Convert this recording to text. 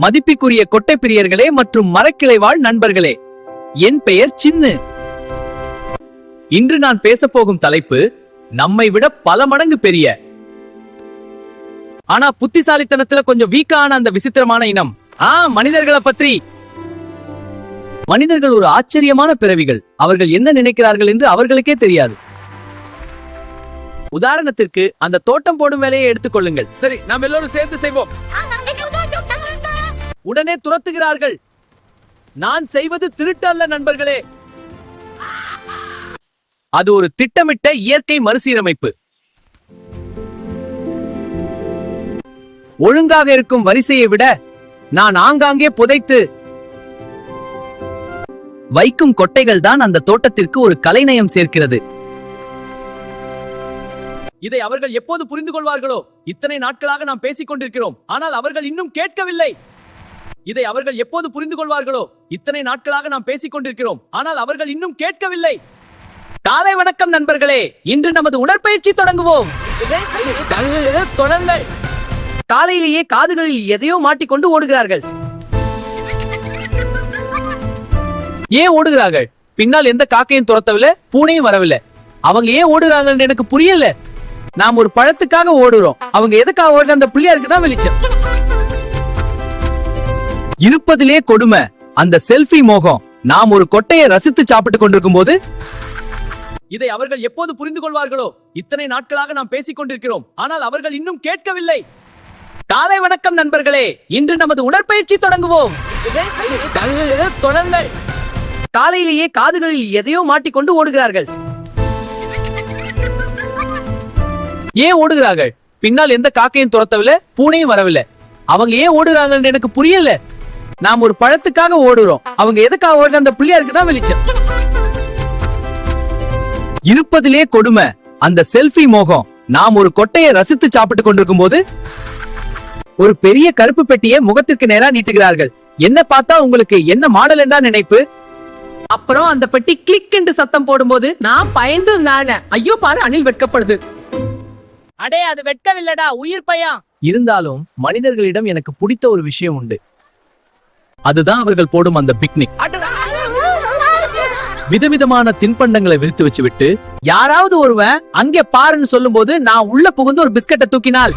மதிப்பிற்குரிய கொட்டை பிரியர்களே மற்றும் மரக்கிளை வாழ் நண்பர்களே, என் பெயர் சின்னு. இன்று நான் பேசப்போகும் தலைப்பு நம்மை விட பல மடங்கு பெரிய, ஆனா புத்திசாலித்தனத்துல கொஞ்சம் வீக்கான அந்த விசித்திரமான இனம், மனிதர்களை பற்றி. மனிதர்கள் ஒரு ஆச்சரியமான பிறவிகள். அவர்கள் என்ன நினைக்கிறார்கள் என்று அவர்களுக்கே தெரியாது. உதாரணத்திற்கு அந்த தோட்டம் போடும் வேலையை எடுத்துக்கொள்ளுங்கள். சரி, நாம் எல்லோரும் சேர்ந்து செய்வோம். உடனே துரத்துகிறார்கள். நான் செய்வது திருட்டு அல்ல நண்பர்களே, அது ஒரு திட்டமிட்ட இயற்கை மறுசீரமைப்பு. ஒழுங்காக இருக்கும் வரிசையை விட நான் ஆங்காங்கே புதைத்து வைக்கும் கொட்டைகள் தான் அந்த தோட்டத்திற்கு ஒரு கலைநயம் சேர்க்கிறது. இதை அவர்கள் எப்போது புரிந்து கொள்வார்களோ? இத்தனை நாட்களாக நாம் பேசிக் கொண்டிருக்கிறோம், ஆனால் அவர்கள் இன்னும் கேட்கவில்லை. இதை அவர்கள் எப்போது புரிந்து கொள்வார்களோ? இத்தனை நாட்களாக நாம் பேசிக் கொண்டிருக்கிறோம், ஆனால் அவர்கள் இன்னும் கேட்கவில்லை. காலை வணக்கம் நண்பர்களே, இன்று நமது உடற்பயிற்சி தொடங்குவோம். தொடங்கள். காலையிலேயே காதுகளில் எதையோ மாட்டிக்கொண்டு ஓடுகிறார்கள். ஏன் ஓடுகிறார்கள்? பின்னால் எந்த காக்கையும் துரத்தவில்லை, பூனையும் வரவில்லை. அவங்க ஏன் ஓடுறாங்கன்னு எனக்கு புரியல. நாம் ஒரு பழத்துக்காக ஓடுறோம், அவங்க எதுக்காக ஓடுற? அந்த பிள்ளையாருக்கு தான் வெளிச்சம். இருப்பதிலே கொடுமை அந்த செல்ஃபி மோகம். நாம் ஒரு கொட்டையை ரசித்து சாப்பிட்டுக் கொண்டிருக்கும் போது இதை அவர்கள் எப்போது புரிந்து கொள்வார்களோ? இத்தனை நாட்களாக நாம் பேசிக் கொண்டிருக்கிறோம், ஆனால் அவர்கள் இன்னும் கேட்கவில்லை. காலை வணக்கம் நண்பர்களே, இன்று நமது உடற்பயிற்சி தொடங்குவோம். தொடங்கள். காலையிலேயே காதுகளில் எதையோ மாட்டிக்கொண்டு ஓடுகிறார்கள். ஏன் ஓடுகிறார்கள்? பின்னால் எந்த காக்கையும் துரத்தவில்லை, பூனையும் வரவில்லை. அவங்க ஏன் ஓடுறாங்கன்னு எனக்கு புரியல. நாம் ஒரு பழத்துக்காக ஓடுறோம், அவங்க எதுக்காக ஓடுற? அந்த பிள்ளையாருக்கு தான் வெளிச்சம். இருப்பதிலே கொடுமை அந்த செல்ஃபி மோகம். நாம் ஒரு கொட்டையை ரசித்து சாப்பிட்டுக் கொண்டிருக்கும் போது ஒரு பெரிய கருப்பு பெட்டியை முகத்திற்கு நேரா நீட்டுகிறார்கள். என்ன பார்த்தா உங்களுக்கு என்ன மாடல் என்றா நினைப்பு? அப்புறம் அந்த பெட்டி கிளிக் என்று சத்தம் போடும்போது நான் பயந்து ஐயோ பாரு, அணில் வெட்கப்படுது. அடே, அது வெட்கவில்லடா, உயிர் பயம். இருந்தாலும் மனிதர்களிடம் எனக்கு பிடித்த ஒரு விஷயம் உண்டு. அதுதான் அவர்கள் போடும் அந்த பிக்னிக். விதவிதமான தின்பண்டங்களை விரித்து வச்சு விட்டு யாராவது ஒருவன் அங்கே பாருன்னு சொல்லும் போது நான் உள்ள புகுந்து ஒரு பிஸ்கட்டை தூக்கினால்